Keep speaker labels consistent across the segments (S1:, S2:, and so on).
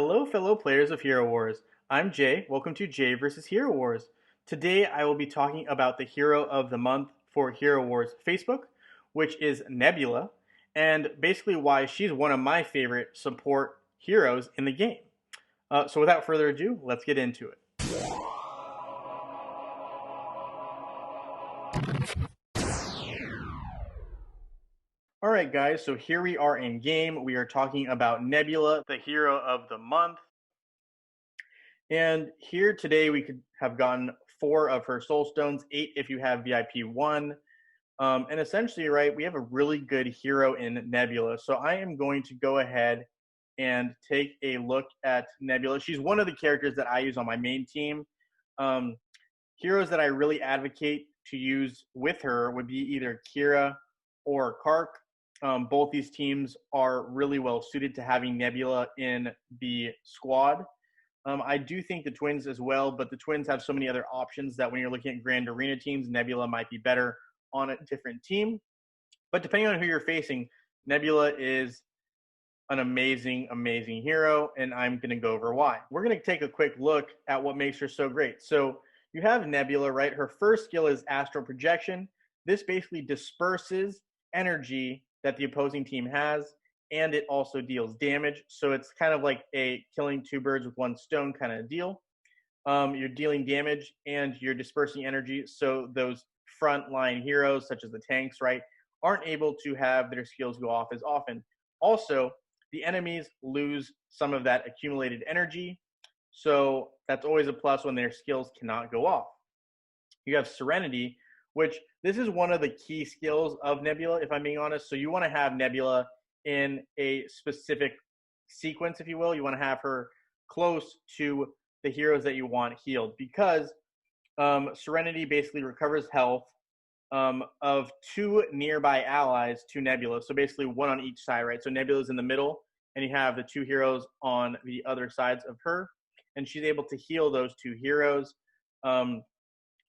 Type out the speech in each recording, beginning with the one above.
S1: Hello, fellow players of Hero Wars. I'm Jay. Welcome to Jay vs. Hero Wars. Today I will be talking about the hero of the month for Hero Wars Facebook, which is Nebula, and basically why she's one of my favorite support heroes in the game. So without further ado, let's get into it. Alright guys, so here we are in game. We are talking about Nebula, the hero of the month. And here today we could have gotten 4 of her soul stones, 8 if you have VIP 1. And essentially, right, we have a really good hero in Nebula. So I am going to go ahead and take a look at Nebula. She's one of the characters that I use on my main team. Heroes that I really advocate to use with her would be either Kira or Kark. Both these teams are really well suited to having Nebula in the squad. I do think the Twins as well, but the Twins have so many other options that when you're looking at Grand Arena teams, Nebula might be better on a different team. But depending on who you're facing, Nebula is an amazing, amazing hero, and I'm going to go over why. We're going to take a quick look at what makes her so great. So you have Nebula, right? Her first skill is Astral Projection. This basically disperses energy that the opposing team has, and it also deals damage. So it's kind of like a killing 2 birds with 1 stone kind of deal. You're dealing damage and you're dispersing energy, so those frontline heroes, such as the tanks, right, aren't able to have their skills go off as often. Also, the enemies lose some of that accumulated energy, so that's always a plus when their skills cannot go off. You have Serenity, which this is one of the key skills of Nebula, if I'm being honest. So you want to have Nebula in a specific sequence, if you will. You want to have her close to the heroes that you want healed, because Serenity basically recovers health of 2 nearby allies to Nebula. So basically 1 on each side, right? So Nebula's in the middle, and you have the 2 heroes on the other sides of her, and she's able to heal those 2 heroes,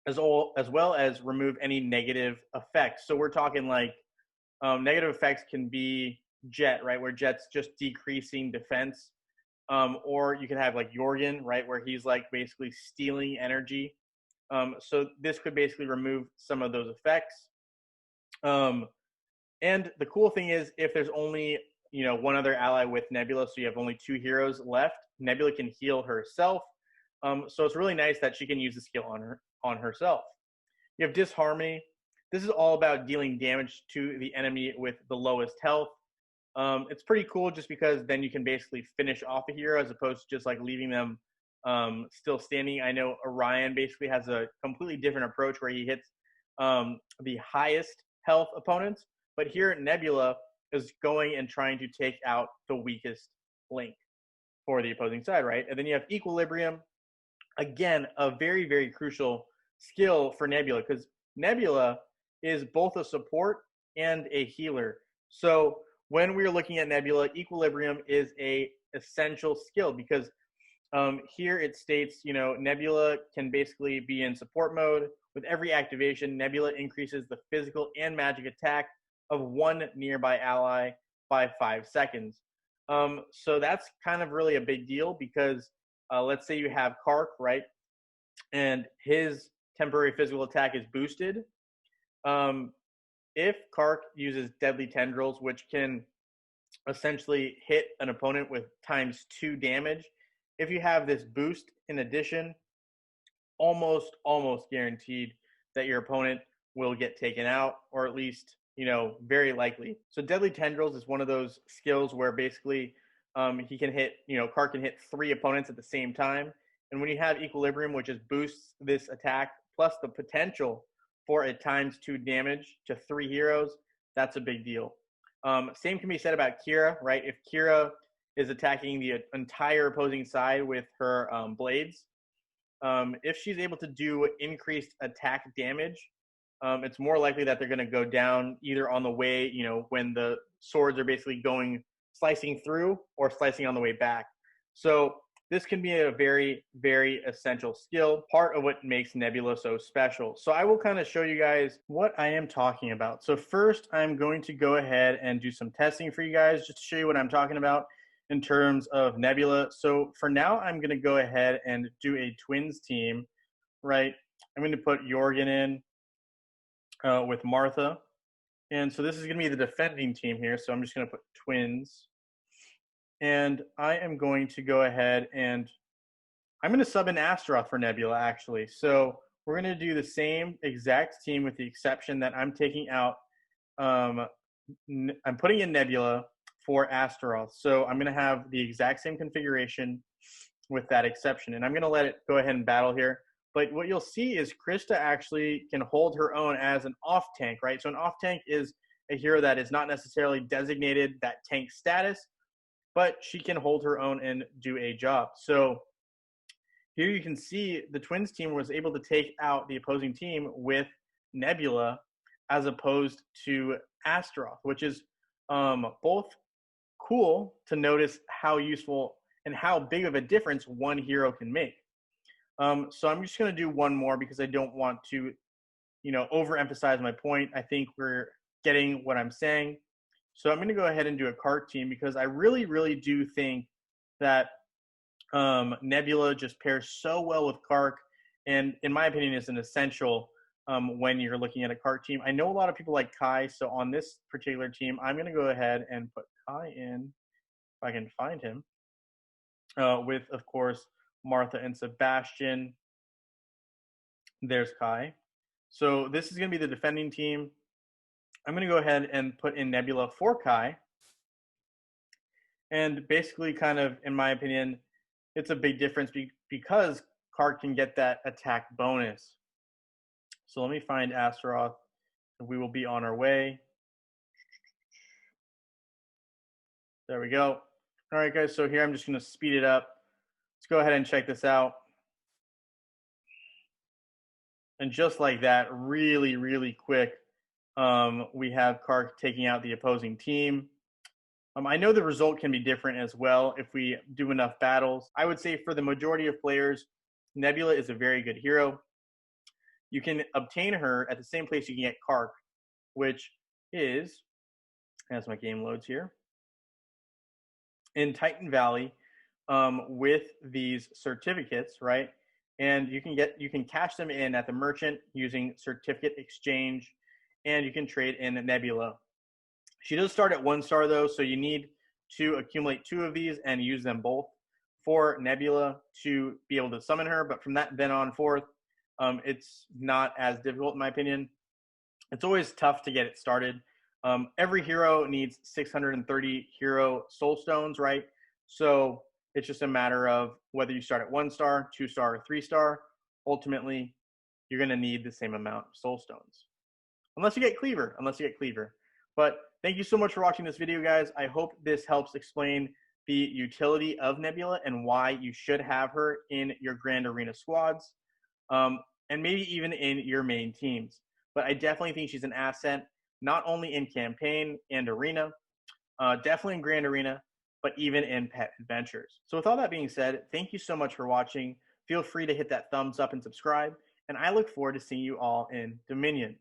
S1: as well as remove any negative effects. So we're talking like negative effects can be Jet, right, where Jet's just decreasing defense, or you could have like Jorgen, right, where he's like basically stealing energy. So this could basically remove some of those effects. And the cool thing is, if there's only 1 other ally with Nebula, so you have only 2 heroes left, Nebula can heal herself. So it's really nice that she can use the skill on herself. You have Disharmony. This is all about dealing damage to the enemy with the lowest health. It's pretty cool just because then you can basically finish off a hero as opposed to just like leaving them still standing. I know Orion basically has a completely different approach where he hits the highest health opponents, but here Nebula is going and trying to take out the weakest link for the opposing side, right? And then you have Equilibrium. Again, a very, very crucial skill for Nebula, because Nebula is both a support and a healer. So when we're looking at Nebula, Equilibrium is a essential skill, because here it states, Nebula can basically be in support mode. With every activation, Nebula increases the physical and magic attack of 1 nearby ally by 5 seconds. So that's kind of really a big deal, because let's say you have Kark, right, and his temporary physical attack is boosted. If Kark uses Deadly Tendrils, which can essentially hit an opponent with ×2 damage, if you have this boost in addition, almost guaranteed that your opponent will get taken out, or at least, very likely. So Deadly Tendrils is one of those skills where basically he can hit, Kark can hit 3 opponents at the same time. And when you have Equilibrium, which just boosts this attack, plus the potential for a ×2 damage to 3 heroes, that's a big deal. Same can be said about Kira, right? If Kira is attacking the entire opposing side with her blades, if she's able to do increased attack damage, it's more likely that they're going to go down either on the way, when the swords are basically slicing through, or slicing on the way back. So this can be a very, very essential skill, part of what makes Nebula so special. So I will kind of show you guys what I am talking about. So first, I'm going to go ahead and do some testing for you guys, just to show you what I'm talking about. in terms of Nebula. So for now, I'm going to go ahead and do a twins team, right? I'm going to put Jorgen in with Martha. And so this is going to be the defending team here. So I'm just going to put twins. And I am going to go ahead and I'm going to sub in Astaroth for Nebula, actually. So we're going to do the same exact team with the exception that I'm taking out. I'm putting in Nebula for Astaroth. So I'm going to have the exact same configuration with that exception. And I'm going to let it go ahead and battle here. But what you'll see is Krista actually can hold her own as an off tank, right? So an off tank is a hero that is not necessarily designated that tank status, but she can hold her own and do a job. So here you can see the Twins team was able to take out the opposing team with Nebula as opposed to Astaroth, which is both cool to notice how useful and how big of a difference one hero can make. So I'm just going to do one more because I don't want to, overemphasize my point. I think we're getting what I'm saying. So I'm going to go ahead and do a cart team because I really, really do think that Nebula just pairs so well with Kark, and in my opinion is an essential when you're looking at a cart team. I know a lot of people like Kai, so on this particular team, I'm going to go ahead and put Kai in, if I can find him, with, of course, Martha and Sebastian. There's Kai. So this is going to be the defending team. I'm going to go ahead and put in Nebula for Kai. And basically, kind of, in my opinion, it's a big difference because Kark can get that attack bonus. So let me find Astaroth, and we will be on our way. There we go. All right, guys, so here I'm just going to speed it up. Let's go ahead and check this out. And just like that, really, really quick, we have Kark taking out the opposing team. I know the result can be different as well if we do enough battles. I would say for the majority of players, Nebula is a very good hero. You can obtain her at the same place you can get Kark, which is, as my game loads here, in Titan Valley with these certificates, right? And you can cash them in at the merchant using certificate exchange, and you can trade in Nebula. She does start at 1 star though, so you need to accumulate 2 of these and use them both for Nebula to be able to summon her. But from that then on forth, it's not as difficult in my opinion. It's always tough to get it started. Every hero needs 630 hero soul stones, right? So it's just a matter of whether you start at 1 star, 2 star, or 3 star. Ultimately, you're going to need the same amount of soul stones. Unless you get Cleaver. But thank you so much for watching this video, guys. I hope this helps explain the utility of Nebula and why you should have her in your Grand Arena squads, and maybe even in your main teams. But I definitely think she's an asset, not only in campaign and arena, definitely in Grand Arena, but even in Pet Adventures. So with all that being said, thank you so much for watching. Feel free to hit that thumbs up and subscribe, and I look forward to seeing you all in Dominion.